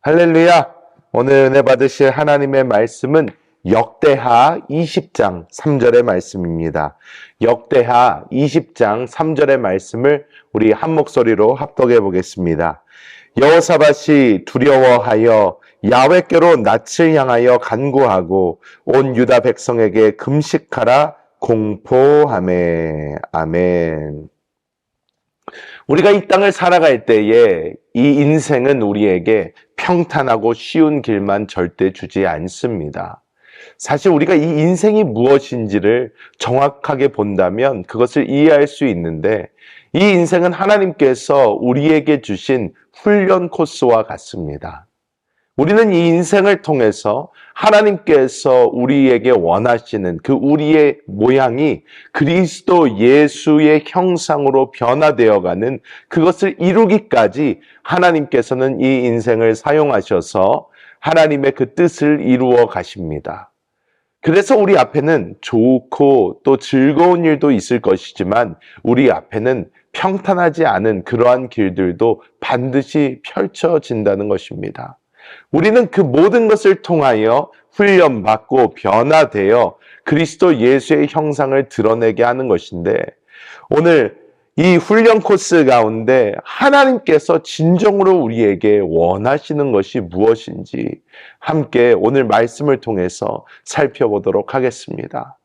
할렐루야! 오늘 은혜 받으실 하나님의 말씀은 역대하 20장 3절의 말씀입니다. 역대하 20장 3절의 말씀을 우리 한 목소리로 합독해 보겠습니다. 여호사밧이 두려워하여 야훼께로 낯을 향하여 간구하고 온 유다 백성에게 금식하라 공포하매. 아멘. 우리가 이 땅을 살아갈 때에 이 인생은 우리에게 평탄하고 쉬운 길만 절대 주지 않습니다. 사실 우리가 이 인생이 무엇인지를 정확하게 본다면 그것을 이해할 수 있는데, 이 인생은 하나님께서 우리에게 주신 훈련 코스와 같습니다. 우리는 이 인생을 통해서 하나님께서 우리에게 원하시는 그 우리의 모양이 그리스도 예수의 형상으로 변화되어가는 그것을 이루기까지 하나님께서는 이 인생을 사용하셔서 하나님의 그 뜻을 이루어 가십니다. 그래서 우리 앞에는 좋고 또 즐거운 일도 있을 것이지만 우리 앞에는 평탄하지 않은 그러한 길들도 반드시 펼쳐진다는 것입니다. 우리는 그 모든 것을 통하여 훈련받고 변화되어 그리스도 예수의 형상을 드러내게 하는 것인데, 오늘 이 훈련 코스 가운데 하나님께서 진정으로 우리에게 원하시는 것이 무엇인지 함께 오늘 말씀을 통해서 살펴보도록 하겠습니다.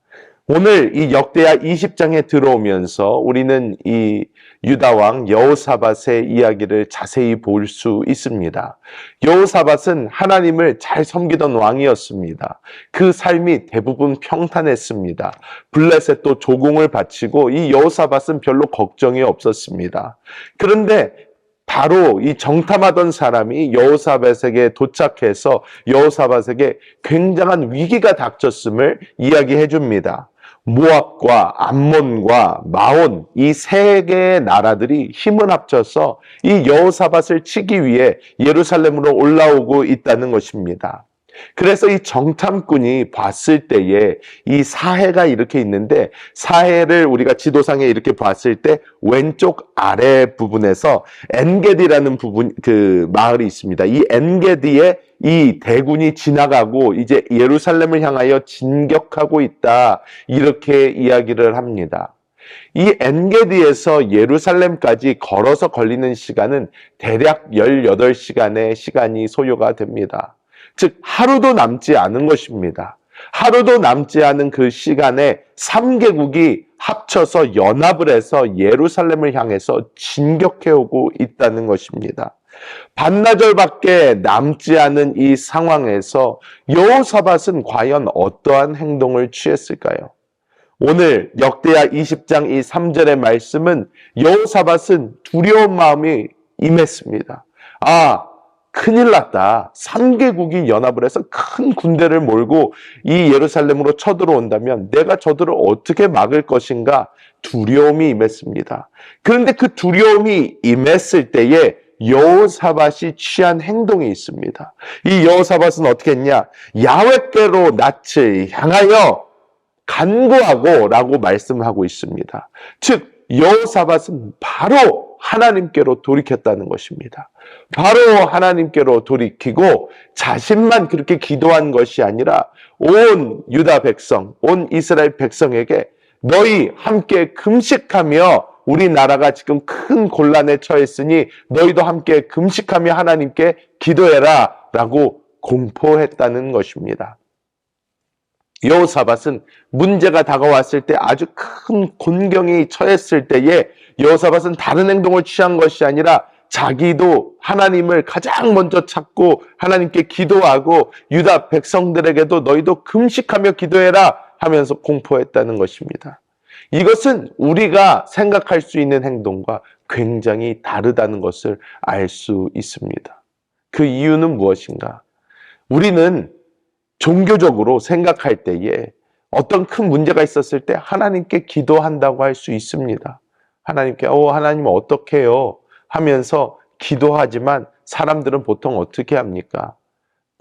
오늘 이 역대하 20장에 들어오면서 우리는 이 유다왕 여호사밧의 이야기를 자세히 볼 수 있습니다. 여호사밧은 하나님을 잘 섬기던 왕이었습니다. 그 삶이 대부분 평탄했습니다. 블레셋도 조공을 바치고 이 여호사밧은 별로 걱정이 없었습니다. 그런데 바로 이 정탐하던 사람이 여호사밧에게 도착해서 여호사밧에게 굉장한 위기가 닥쳤음을 이야기해 줍니다. 모압과 암몬과 마온, 이 세 개의 나라들이 힘을 합쳐서 이 여호사밧을 치기 위해 예루살렘으로 올라오고 있다는 것입니다. 그래서 이 정탐꾼이 봤을 때에 이 사해가 이렇게 있는데, 사해를 우리가 지도상에 이렇게 봤을 때 왼쪽 아래 부분에서 엔게디라는 부분, 그 마을이 있습니다. 이 엔게디에 이 대군이 지나가고 이제 예루살렘을 향하여 진격하고 있다, 이렇게 이야기를 합니다. 이 엔게디에서 예루살렘까지 걸어서 걸리는 시간은 대략 18시간의 시간이 소요가 됩니다. 즉 하루도 남지 않은 것입니다. 하루도 남지 않은 그 시간에 3개국이 합쳐서 연합을 해서 예루살렘을 향해서 진격해오고 있다는 것입니다. 반나절밖에 남지 않은 이 상황에서 여호사밧은 과연 어떠한 행동을 취했을까요? 오늘 역대하 20장 이 3절의 말씀은 여호사밧은 두려운 마음이 임했습니다. 큰일 났다. 3개국이 연합을 해서 큰 군대를 몰고 이 예루살렘으로 쳐들어온다면 내가 저들을 어떻게 막을 것인가, 두려움이 임했습니다. 그런데 그 두려움이 임했을 때에 여호사밧이 취한 행동이 있습니다. 이 여호사밧은 어떻게 했냐? 야훼께로 낯을 향하여 간구하고 라고 말씀하고 있습니다. 즉 여호사밧은 바로 하나님께로 돌이켰다는 것입니다. 바로 하나님께로 돌이키고 자신만 그렇게 기도한 것이 아니라 온 유다 백성, 온 이스라엘 백성에게 너희 함께 금식하며, 우리나라가 지금 큰 곤란에 처했으니 너희도 함께 금식하며 하나님께 기도해라 라고 공포했다는 것입니다. 여호사밧은 문제가 다가왔을 때, 아주 큰 곤경이 처했을 때에 여호사밧은 다른 행동을 취한 것이 아니라 자기도 하나님을 가장 먼저 찾고 하나님께 기도하고 유다 백성들에게도 너희도 금식하며 기도해라 하면서 공포했다는 것입니다. 이것은 우리가 생각할 수 있는 행동과 굉장히 다르다는 것을 알 수 있습니다. 그 이유는 무엇인가? 우리는 종교적으로 생각할 때에 어떤 큰 문제가 있었을 때 하나님께 기도한다고 할 수 있습니다. 하나님께 하나님 어떻게 해요? 하면서 기도하지만 사람들은 보통 어떻게 합니까?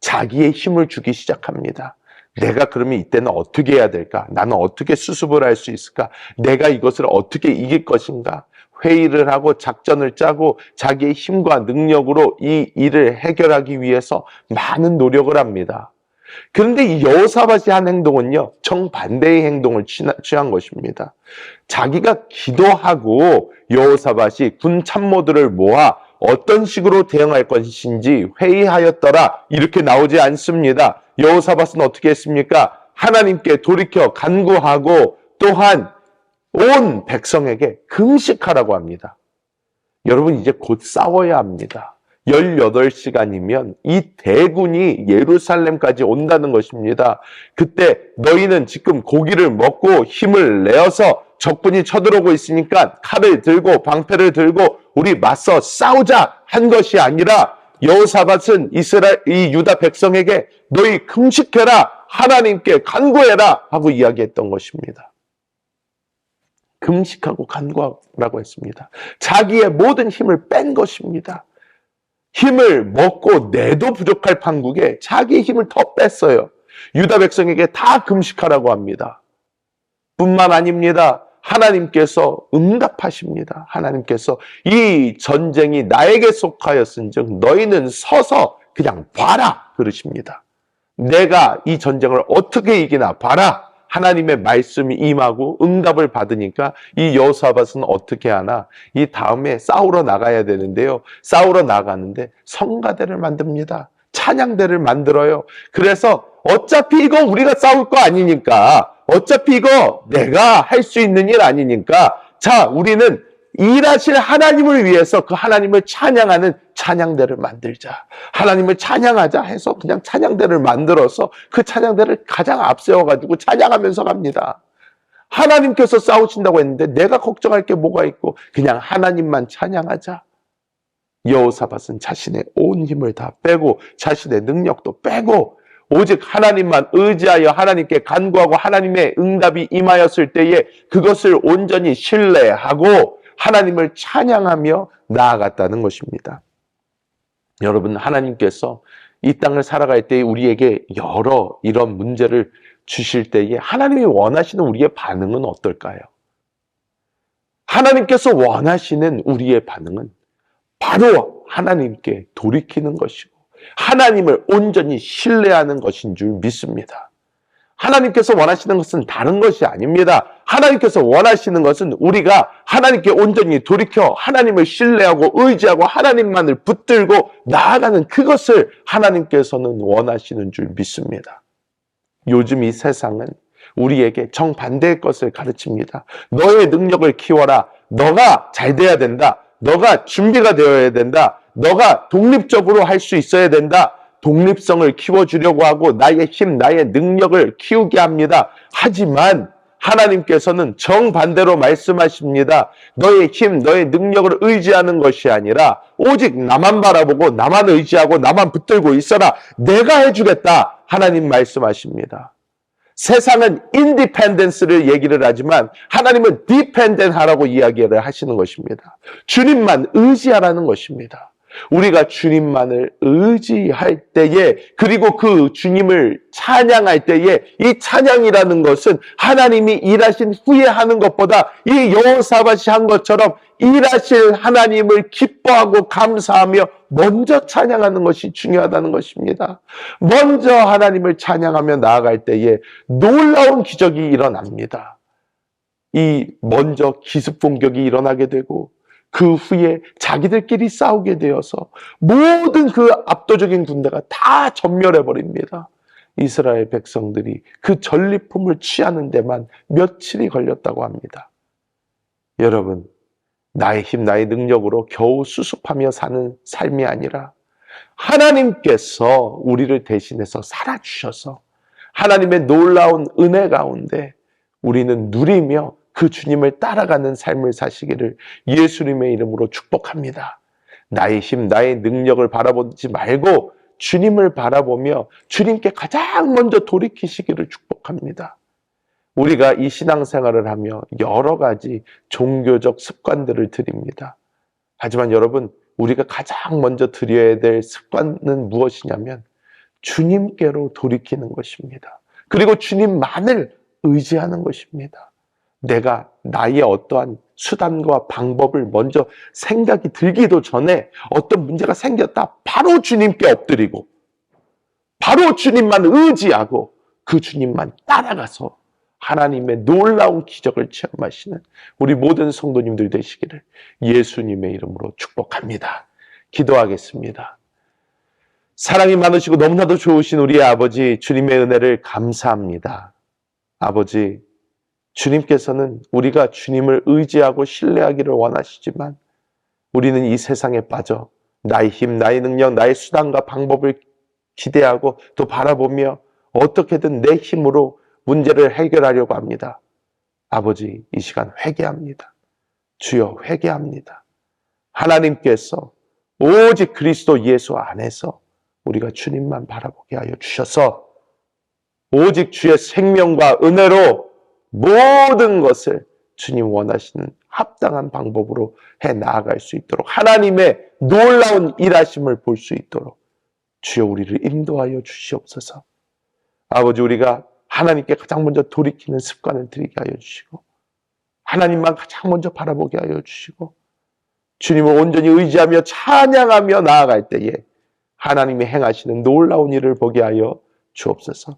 자기의 힘을 주기 시작합니다. 내가 그러면 이때는 어떻게 해야 될까? 나는 어떻게 수습을 할 수 있을까? 내가 이것을 어떻게 이길 것인가? 회의를 하고 작전을 짜고 자기의 힘과 능력으로 이 일을 해결하기 위해서 많은 노력을 합니다. 그런데 이 여호사밧이 한 행동은요, 정반대의 행동을 취한 것입니다. 자기가 기도하고 여호사밧이 군 참모들을 모아 어떤 식으로 대응할 것인지 회의하였더라, 이렇게 나오지 않습니다. 여호사밧은 어떻게 했습니까? 하나님께 돌이켜 간구하고 또한 온 백성에게 금식하라고 합니다. 여러분, 이제 곧 싸워야 합니다. 18시간이면 이 대군이 예루살렘까지 온다는 것입니다. 그때 너희는 지금 고기를 먹고 힘을 내어서 적군이 쳐들어오고 있으니까 칼을 들고 방패를 들고 우리 맞서 싸우자 한 것이 아니라, 여호사밧은 이 유다 백성에게 너희 금식해라, 하나님께 간구해라 하고 이야기했던 것입니다. 금식하고 간구하라고 했습니다. 자기의 모든 힘을 뺀 것입니다. 힘을 먹고 내도 부족할 판국에 자기의 힘을 더 뺐어요. 유다 백성에게 다 금식하라고 합니다. 뿐만 아닙니다. 하나님께서 응답하십니다. 하나님께서 이 전쟁이 나에게 속하였은즉 너희는 서서 그냥 봐라 그러십니다. 내가 이 전쟁을 어떻게 이기나 봐라. 하나님의 말씀이 임하고 응답을 받으니까 이 여호사밧은 어떻게 하나? 이 다음에 싸우러 나가야 되는데요. 싸우러 나가는데 성가대를 만듭니다. 찬양대를 만들어요. 그래서 어차피 이거 우리가 싸울 거 아니니까, 어차피 이거 내가 할 수 있는 일 아니니까, 자, 우리는 일하실 하나님을 위해서 그 하나님을 찬양하는 찬양대를 만들자. 하나님을 찬양하자 해서 그냥 찬양대를 만들어서 그 찬양대를 가장 앞세워가지고 찬양하면서 갑니다. 하나님께서 싸우신다고 했는데 내가 걱정할 게 뭐가 있고 그냥 하나님만 찬양하자. 여호사밧은 자신의 온 힘을 다 빼고 자신의 능력도 빼고 오직 하나님만 의지하여 하나님께 간구하고 하나님의 응답이 임하였을 때에 그것을 온전히 신뢰하고 하나님을 찬양하며 나아갔다는 것입니다. 여러분, 하나님께서 이 땅을 살아갈 때 우리에게 여러 이런 문제를 주실 때에 하나님이 원하시는 우리의 반응은 어떨까요? 하나님께서 원하시는 우리의 반응은 바로 하나님께 돌이키는 것이고 하나님을 온전히 신뢰하는 것인 줄 믿습니다. 하나님께서 원하시는 것은 다른 것이 아닙니다. 하나님께서 원하시는 것은 우리가 하나님께 온전히 돌이켜 하나님을 신뢰하고 의지하고 하나님만을 붙들고 나아가는 그것을 하나님께서는 원하시는 줄 믿습니다. 요즘 이 세상은 우리에게 정반대의 것을 가르칩니다. 너의 능력을 키워라. 너가 잘 돼야 된다. 너가 준비가 되어야 된다. 너가 독립적으로 할 수 있어야 된다. 독립성을 키워주려고 하고 나의 힘, 나의 능력을 키우게 합니다. 하지만 하나님께서는 정반대로 말씀하십니다. 너의 힘, 너의 능력을 의지하는 것이 아니라 오직 나만 바라보고 나만 의지하고 나만 붙들고 있어라. 내가 해주겠다. 하나님 말씀하십니다. 세상은 인디펜던스를 얘기를 하지만 하나님은 디펜덴 하라고 이야기를 하시는 것입니다. 주님만 의지하라는 것입니다. 우리가 주님만을 의지할 때에 그리고 그 주님을 찬양할 때에 이 찬양이라는 것은 하나님이 일하신 후에 하는 것보다 이 여호사밧이 한 것처럼 일하실 하나님을 기뻐하고 감사하며 먼저 찬양하는 것이 중요하다는 것입니다. 먼저 하나님을 찬양하며 나아갈 때에 놀라운 기적이 일어납니다. 이 먼저 기습 공격이 일어나게 되고 그 후에 자기들끼리 싸우게 되어서 모든 그 압도적인 군대가 다 전멸해버립니다. 이스라엘 백성들이 그 전리품을 취하는 데만 며칠이 걸렸다고 합니다. 여러분, 나의 힘, 나의 능력으로 겨우 수습하며 사는 삶이 아니라 하나님께서 우리를 대신해서 살아주셔서 하나님의 놀라운 은혜 가운데 우리는 누리며 그 주님을 따라가는 삶을 사시기를 예수님의 이름으로 축복합니다. 나의 힘, 나의 능력을 바라보지 말고 주님을 바라보며 주님께 가장 먼저 돌이키시기를 축복합니다. 우리가 이 신앙생활을 하며 여러 가지 종교적 습관들을 드립니다. 하지만 여러분, 우리가 가장 먼저 드려야 될 습관은 무엇이냐면 주님께로 돌이키는 것입니다. 그리고 주님만을 의지하는 것입니다. 내가 나의 어떠한 수단과 방법을 먼저 생각이 들기도 전에 어떤 문제가 생겼다. 바로 주님께 엎드리고 바로 주님만 의지하고 그 주님만 따라가서 하나님의 놀라운 기적을 체험하시는 우리 모든 성도님들 되시기를 예수님의 이름으로 축복합니다. 기도하겠습니다. 사랑이 많으시고 너무나도 좋으신 우리 아버지, 주님의 은혜를 감사합니다. 아버지, 주님께서는 우리가 주님을 의지하고 신뢰하기를 원하시지만 우리는 이 세상에 빠져 나의 힘, 나의 능력, 나의 수단과 방법을 기대하고 또 바라보며 어떻게든 내 힘으로 문제를 해결하려고 합니다. 아버지, 이 시간 회개합니다. 주여, 회개합니다. 하나님께서 오직 그리스도 예수 안에서 우리가 주님만 바라보게 하여 주셔서 오직 주의 생명과 은혜로 모든 것을 주님 원하시는 합당한 방법으로 해 나아갈 수 있도록 하나님의 놀라운 일하심을 볼 수 있도록 주여 우리를 인도하여 주시옵소서. 아버지, 우리가 하나님께 가장 먼저 돌이키는 습관을 들이게 하여 주시고 하나님만 가장 먼저 바라보게 하여 주시고 주님을 온전히 의지하며 찬양하며 나아갈 때에 하나님이 행하시는 놀라운 일을 보게 하여 주옵소서.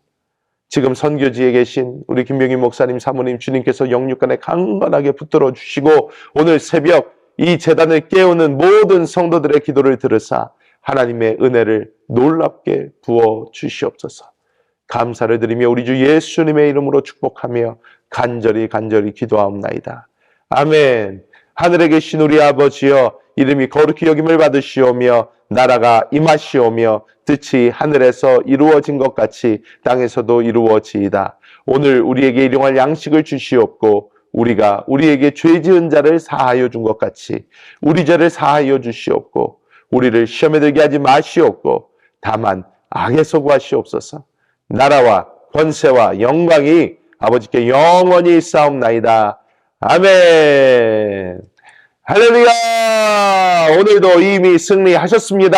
지금 선교지에 계신 우리 김병희 목사님, 사모님, 주님께서 영육간에 강건하게 붙들어 주시고 오늘 새벽 이 제단을 깨우는 모든 성도들의 기도를 들으사 하나님의 은혜를 놀랍게 부어 주시옵소서. 감사를 드리며 우리 주 예수님의 이름으로 축복하며 간절히 기도하옵나이다. 아멘. 하늘에 계신 우리 아버지여, 이름이 거룩히 여김을 받으시오며 나라가 임하시오며 뜻이 하늘에서 이루어진 것 같이 땅에서도 이루어지이다. 오늘 우리에게 일용할 양식을 주시옵고 우리가 우리에게 죄 지은 자를 사하여 준 것 같이 우리 죄를 사하여 주시옵고 우리를 시험에 들게 하지 마시옵고 다만 악에서 구하시옵소서. 나라와 권세와 영광이 아버지께 영원히 있사옵나이다. 아멘. 할렐루야! 오늘도 이미 승리하셨습니다.